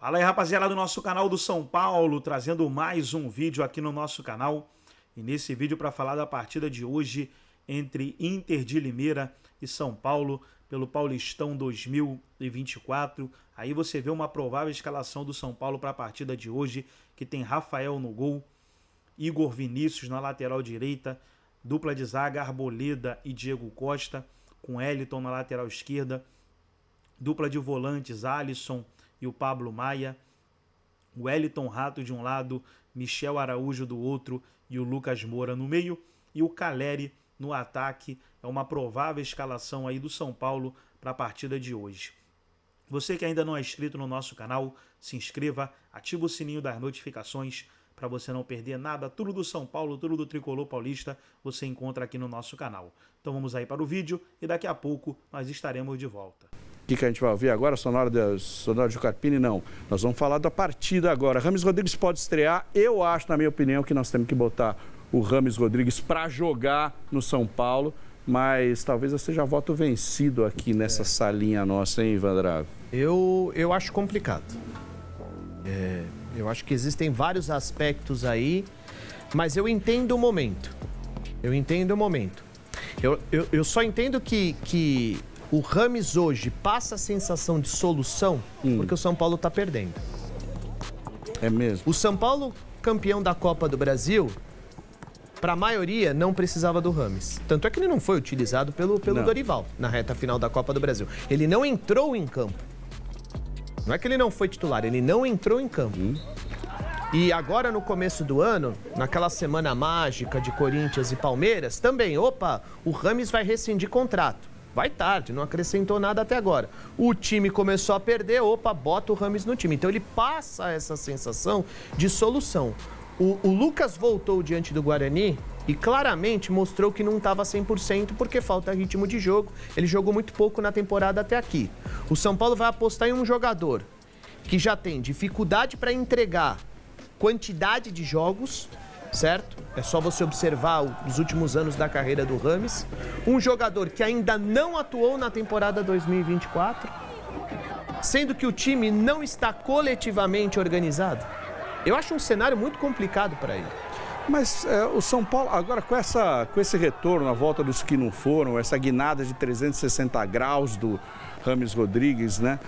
Fala aí, rapaziada do nosso canal do São Paulo, trazendo mais um vídeo aqui no nosso canal. E nesse vídeo para falar da partida de hoje entre Inter de Limeira e São Paulo pelo Paulistão 2024. Aí você vê uma provável escalação do São Paulo para a partida de hoje, que tem Rafael no gol, Igor Vinícius na lateral direita, dupla de zaga Arboleda e Diego Costa, com Eliton na lateral esquerda, dupla de volantes Alisson e o Pablo Maia, o Wellington Rato de um lado, Michel Araújo do outro e o Lucas Moura no meio, e o Caleri no ataque. É uma provável escalação aí do São Paulo para a partida de hoje. Você que ainda não é inscrito no nosso canal, se inscreva, ativa o sininho das notificações para você não perder nada. Tudo do São Paulo, tudo do Tricolor Paulista você encontra aqui no nosso canal. Então vamos aí para o vídeo e daqui a pouco nós estaremos de volta. O que a gente vai ouvir agora? Sonora de Carpini? Não. Nós vamos falar da partida agora. Rames Rodrigues pode estrear. Eu acho, na minha opinião, que nós temos que botar o Rames Rodrigues para jogar no São Paulo, mas talvez eu seja voto vencido aqui nessa salinha nossa, hein, Ivan Drago? Eu acho complicado. Eu acho que existem vários aspectos aí, mas eu entendo o momento. Eu só entendo que o Rames hoje passa a sensação de solução porque o São Paulo está perdendo. É mesmo? O São Paulo, campeão da Copa do Brasil, para a maioria não precisava do Rames. Tanto é que ele não foi utilizado pelo Dorival na reta final da Copa do Brasil. Ele não entrou em campo. Não é que ele não foi titular, ele não entrou em campo. E agora, no começo do ano, naquela semana mágica de Corinthians e Palmeiras, também, o Rames vai rescindir contrato. Vai tarde, não acrescentou nada até agora. O time começou a perder, bota o Rames no time. Então ele passa essa sensação de solução. O Lucas voltou diante do Guarani e claramente mostrou que não estava 100% porque falta ritmo de jogo. Ele jogou muito pouco na temporada até aqui. O São Paulo vai apostar em um jogador que já tem dificuldade para entregar quantidade de jogos, certo? É só você observar os últimos anos da carreira do Rames. Um jogador que ainda não atuou na temporada 2024, sendo que o time não está coletivamente organizado. Eu acho um cenário muito complicado para ele. Mas o São Paulo, agora com esse retorno, a volta dos que não foram, essa guinada de 360 graus do Rames Rodrigues, né?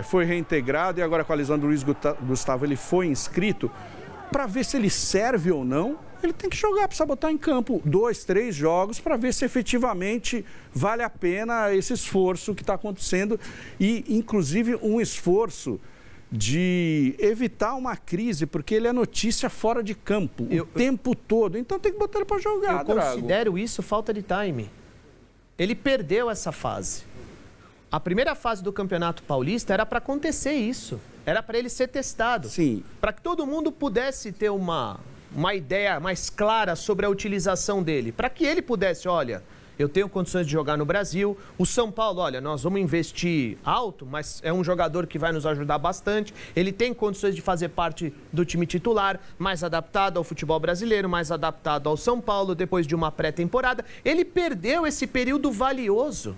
Foi reintegrado e agora com a lesão do Luiz Gustavo ele foi inscrito. Para ver se ele serve ou não, ele tem que jogar, precisa botar em campo 2, 3 jogos para ver se efetivamente vale a pena esse esforço que está acontecendo e, inclusive, um esforço de evitar uma crise, porque ele é notícia fora de campo o tempo todo, então tem que botar ele para jogar. Eu considero isso falta de time. Ele perdeu essa fase. A primeira fase do Campeonato Paulista era para acontecer isso. Era para ele ser testado. Sim. Para que todo mundo pudesse ter uma ideia mais clara sobre a utilização dele. Para que ele pudesse, olha, eu tenho condições de jogar no Brasil. O São Paulo, olha, nós vamos investir alto, mas é um jogador que vai nos ajudar bastante. Ele tem condições de fazer parte do time titular, mais adaptado ao futebol brasileiro, mais adaptado ao São Paulo, depois de uma pré-temporada. Ele perdeu esse período valioso.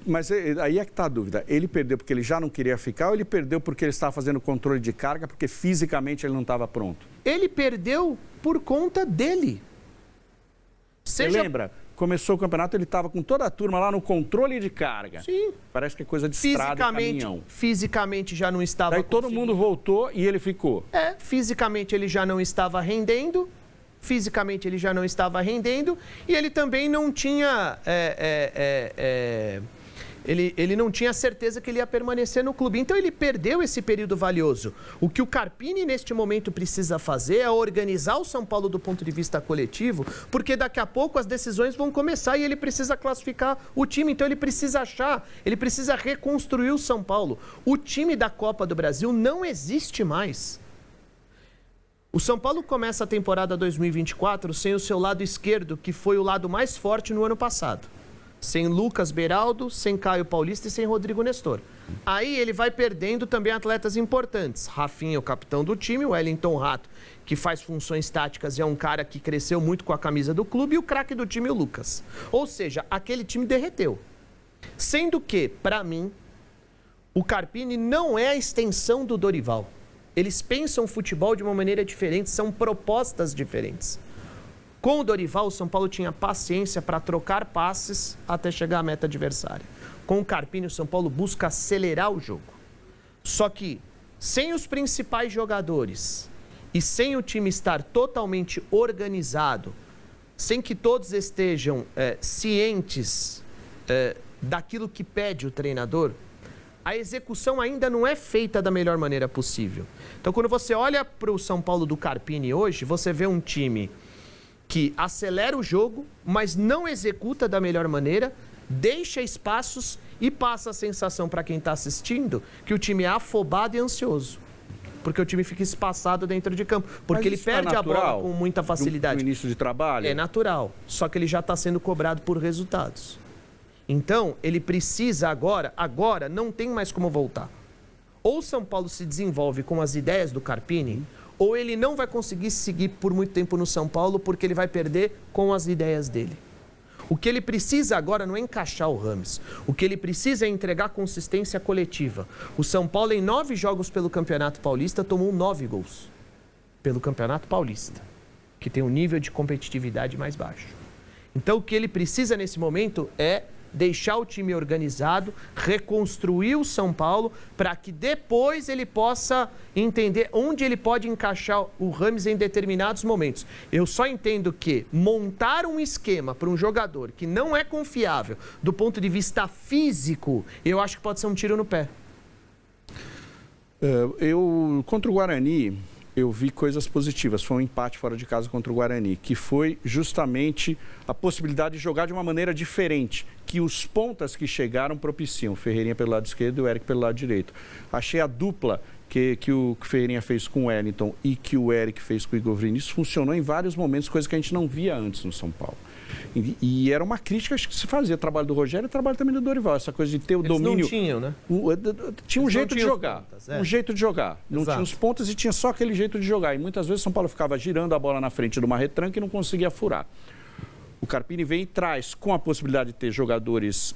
Mas aí é que está a dúvida. Ele perdeu porque ele já não queria ficar ou ele perdeu porque ele estava fazendo controle de carga, porque fisicamente ele não estava pronto? Ele perdeu por conta dele. Você lembra? Começou o campeonato, ele estava com toda a turma lá no controle de carga. Sim. Parece que é coisa de estrada e caminhão. Fisicamente já não estava Daí todo mundo voltou e ele ficou. Fisicamente ele já não estava rendendo. E ele também não tinha... Ele não tinha certeza que ele ia permanecer no clube. Então ele perdeu esse período valioso. O que o Carpini neste momento precisa fazer é organizar o São Paulo do ponto de vista coletivo, porque daqui a pouco as decisões vão começar e ele precisa classificar o time. Então ele precisa reconstruir o São Paulo. O time da Copa do Brasil não existe mais. O São Paulo começa a temporada 2024 sem o seu lado esquerdo, que foi o lado mais forte no ano passado. Sem Lucas Beraldo, sem Caio Paulista e sem Rodrigo Nestor. Aí ele vai perdendo também atletas importantes. Rafinha, o capitão do time, o Wellington Rato, que faz funções táticas e é um cara que cresceu muito com a camisa do clube, e o craque do time, o Lucas. Ou seja, aquele time derreteu. Sendo que, para mim, o Carpini não é a extensão do Dorival. Eles pensam futebol de uma maneira diferente, são propostas diferentes. Com o Dorival, o São Paulo tinha paciência para trocar passes até chegar à meta adversária. Com o Carpini, o São Paulo busca acelerar o jogo. Só que, sem os principais jogadores e sem o time estar totalmente organizado, sem que todos estejam cientes daquilo que pede o treinador, a execução ainda não é feita da melhor maneira possível. Então, quando você olha para o São Paulo do Carpini hoje, você vê um time que acelera o jogo, mas não executa da melhor maneira, deixa espaços e passa a sensação para quem está assistindo que o time é afobado e ansioso. Porque o time fica espaçado dentro de campo. Porque ele perde a bola com muita facilidade. No início de trabalho? É natural. Só que ele já está sendo cobrado por resultados. Então, ele precisa agora não tem mais como voltar. Ou o São Paulo se desenvolve com as ideias do Carpini, ou ele não vai conseguir seguir por muito tempo no São Paulo, porque ele vai perder com as ideias dele. O que ele precisa agora não é encaixar o Rames. O que ele precisa é entregar consistência coletiva. O São Paulo, em 9 jogos pelo Campeonato Paulista, tomou 9 gols. Pelo Campeonato Paulista, que tem um nível de competitividade mais baixo. Então, o que ele precisa nesse momento é deixar o time organizado, reconstruir o São Paulo, para que depois ele possa entender onde ele pode encaixar o Rames em determinados momentos. Eu só entendo que montar um esquema para um jogador que não é confiável do ponto de vista físico, eu acho que pode ser um tiro no pé. Contra o Guarani, eu vi coisas positivas. Foi um empate fora de casa contra o Guarani, que foi justamente a possibilidade de jogar de uma maneira diferente, que os pontas que chegaram propiciam. Ferreirinha pelo lado esquerdo e o Eric pelo lado direito. Achei a dupla que o Ferreirinha fez com o Wellington e que o Eric fez com o Igor Vinícius funcionou em vários momentos, coisa que a gente não via antes no São Paulo. E era uma crítica que se fazia, o trabalho do Rogério e o trabalho também do Dorival, essa coisa de ter o domínio. Eles não tinham, né? Tinha um jeito de jogar, pontas, um jeito de jogar. Não tinha os pontos e tinha só aquele jeito de jogar. E muitas vezes o São Paulo ficava girando a bola na frente de uma retranca e não conseguia furar. O Carpini vem e traz, com a possibilidade de ter jogadores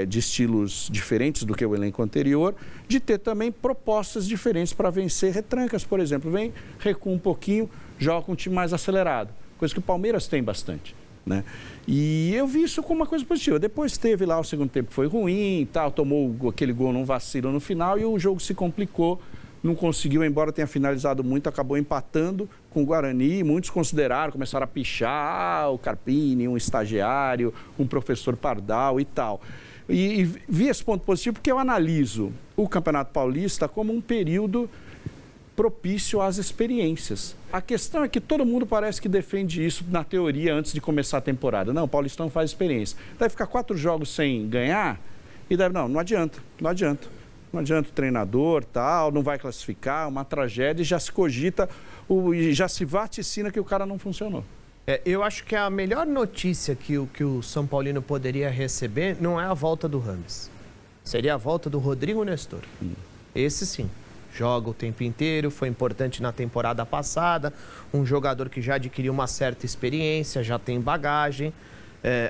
de estilos diferentes do que o elenco anterior, de ter também propostas diferentes para vencer retrancas, por exemplo. Vem, recua um pouquinho, joga com um time mais acelerado, coisa que o Palmeiras tem bastante. Né? E eu vi isso como uma coisa positiva. Depois teve lá o segundo tempo, foi ruim, tal, tomou aquele gol num vacilo no final e o jogo se complicou. Não conseguiu, embora tenha finalizado muito, acabou empatando com o Guarani. Muitos consideraram, começaram a pichar o Carpini, um estagiário, um professor Pardal e tal. E vi esse ponto positivo porque eu analiso o Campeonato Paulista como um período propício às experiências. A questão é que todo mundo parece que defende isso na teoria antes de começar a temporada. Não, o Paulistão faz experiência. Deve ficar 4 jogos sem ganhar e deve... Não adianta. Não adianta o treinador, tal, não vai classificar, uma tragédia, e já se cogita, já se vaticina que o cara não funcionou. Eu acho que a melhor notícia que o São Paulino poderia receber não é a volta do Rames. Seria a volta do Rodrigo Nestor. Esse sim. Joga o tempo inteiro, foi importante na temporada passada, um jogador que já adquiriu uma certa experiência, já tem bagagem,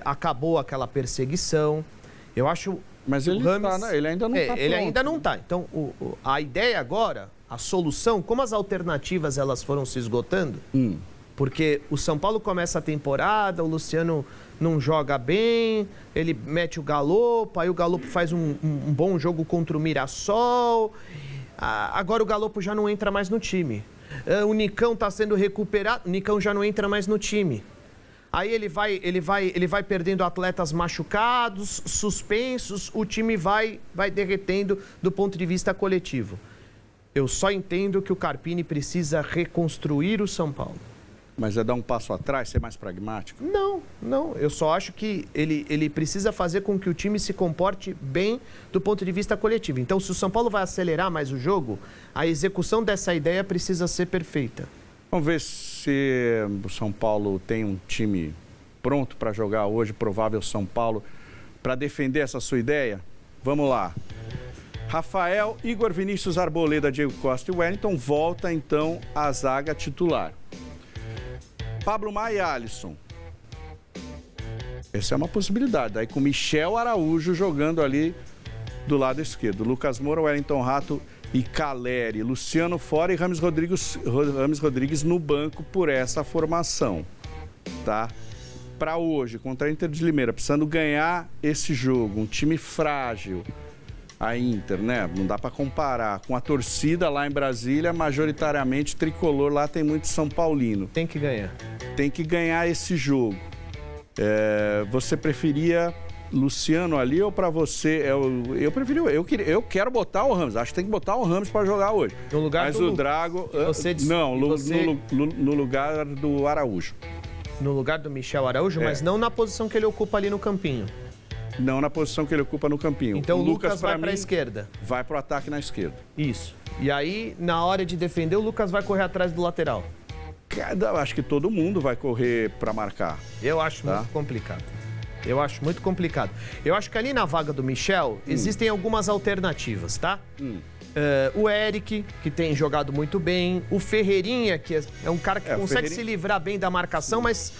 acabou aquela perseguição. Eu acho... Mas ele, Rames, ele ainda não está. Ele ainda não está. Então, a ideia agora, a solução, como as alternativas elas foram se esgotando, porque o São Paulo começa a temporada, o Luciano não joga bem, ele mete o Galopo, aí o Galopo faz um bom jogo contra o Mirassol, agora o Galopo já não entra mais no time. O Nicão está sendo recuperado, o Nicão já não entra mais no time. Aí ele vai perdendo atletas machucados, suspensos, o time vai derretendo do ponto de vista coletivo. Eu só entendo que o Carpini precisa reconstruir o São Paulo. Mas é dar um passo atrás, ser mais pragmático? Não. Eu só acho que ele precisa fazer com que o time se comporte bem do ponto de vista coletivo. Então, se o São Paulo vai acelerar mais o jogo, a execução dessa ideia precisa ser perfeita. Vamos ver se o São Paulo tem um time pronto para jogar hoje, provável São Paulo, para defender essa sua ideia? Vamos lá. Rafael, Igor Vinícius, Arboleda, Diego Costa e Wellington volta então à zaga titular. Pablo Maia e Alisson. Essa é uma possibilidade. Aí com Michel Araújo jogando ali do lado esquerdo. Lucas Moura, Wellington Rato e Caleri, Luciano fora e Rames Rodrigues no banco por essa formação, tá? Para hoje, contra a Inter de Limeira, precisando ganhar esse jogo, um time frágil, a Inter, né? Não dá para comparar com a torcida lá em Brasília, majoritariamente tricolor, lá tem muito São Paulino. Tem que ganhar. Tem que ganhar esse jogo. Você preferia Luciano ali ou para você? Eu quero botar o Rames. Acho que tem que botar o Rames para jogar hoje. No lugar Mas do o Drago, você... no lugar do Araújo. No lugar do Michel Araújo, mas não na posição que ele ocupa ali no campinho. Não na posição que ele ocupa no campinho. Então o Lucas vai para a esquerda. Vai para o ataque na esquerda. Isso. E aí, na hora de defender, o Lucas vai correr atrás do lateral. Acho que todo mundo vai correr para marcar. Eu acho muito complicado. Eu acho muito complicado. Eu acho que ali na vaga do Michel existem algumas alternativas, tá? O Eric, que tem jogado muito bem. O Ferreirinha, que é um cara que consegue se livrar bem da marcação, mas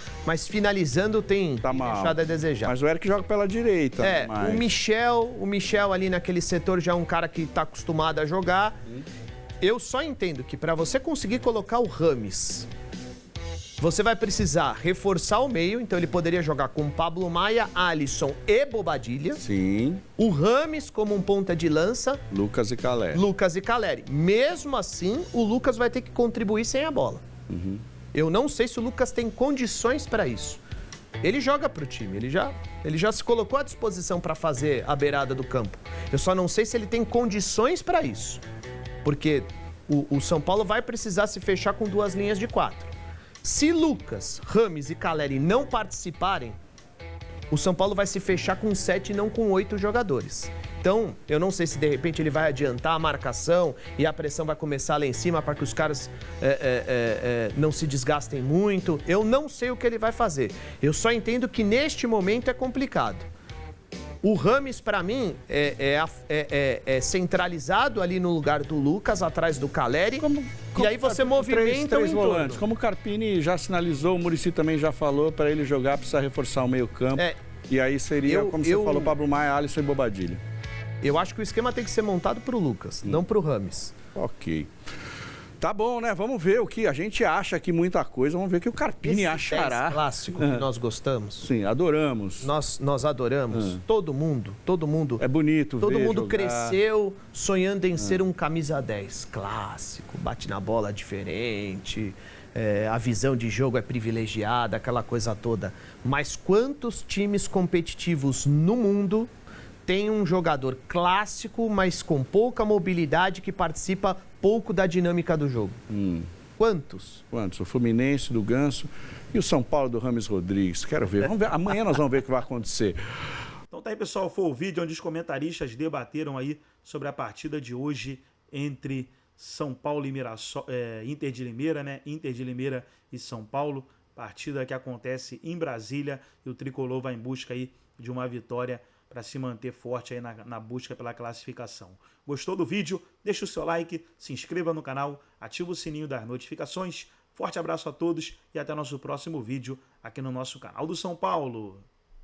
finalizando tem deixado a desejar. Mas o Eric joga pela direita. O Michel ali naquele setor já é um cara que está acostumado a jogar. Eu só entendo que para você conseguir colocar o Rames, você vai precisar reforçar o meio, então ele poderia jogar com Pablo Maia, Alisson e Bobadilla. Sim. O Rames como um ponta de lança. Lucas e Caleri. Mesmo assim, o Lucas vai ter que contribuir sem a bola. Eu não sei se o Lucas tem condições para isso. Ele joga para o time, ele já se colocou à disposição para fazer a beirada do campo. Eu só não sei se ele tem condições para isso. Porque o São Paulo vai precisar se fechar com 2 linhas de 4. Se Lucas, Rames e Caleri não participarem, o São Paulo vai se fechar com 7 e não com 8 jogadores. Então, eu não sei se de repente ele vai adiantar a marcação e a pressão vai começar lá em cima para que os caras não se desgastem muito. Eu não sei o que ele vai fazer. Eu só entendo que neste momento é complicado. O Rames, para mim, é centralizado ali no lugar do Lucas, atrás do Caleri. E aí você movimenta três volantes. Como o Carpini já sinalizou, o Muricy também já falou, para ele jogar precisa reforçar o meio-campo. E aí seria, como você falou, Pablo Maia, Alisson e Bobadilla. Eu acho que o esquema tem que ser montado para o Lucas, não para o Rames. Ok. Tá bom, né? Vamos ver o que a gente acha aqui, muita coisa. Vamos ver o que o Carpini achará. Esse clássico que nós gostamos. Sim, adoramos. Nós adoramos. Todo mundo. É bonito Todo ver mundo jogar. Cresceu sonhando em ser um camisa 10. Clássico, bate na bola diferente. A visão de jogo é privilegiada, aquela coisa toda. Mas quantos times competitivos no mundo tem um jogador clássico, mas com pouca mobilidade, que participa pouco da dinâmica do jogo? Quantos? O Fluminense do Ganso e o São Paulo do Rames Rodrigues. Quero ver. Vamos ver. Amanhã nós vamos ver o que vai acontecer. Então tá aí, pessoal. Foi o vídeo onde os comentaristas debateram aí sobre a partida de hoje entre São Paulo e Inter de Limeira, né? Inter de Limeira e São Paulo. Partida que acontece em Brasília e o Tricolor vai em busca aí de uma vitória para se manter forte aí na busca pela classificação. Gostou do vídeo? Deixa o seu like, se inscreva no canal, ativa o sininho das notificações. Forte abraço a todos e até nosso próximo vídeo aqui no nosso canal do São Paulo.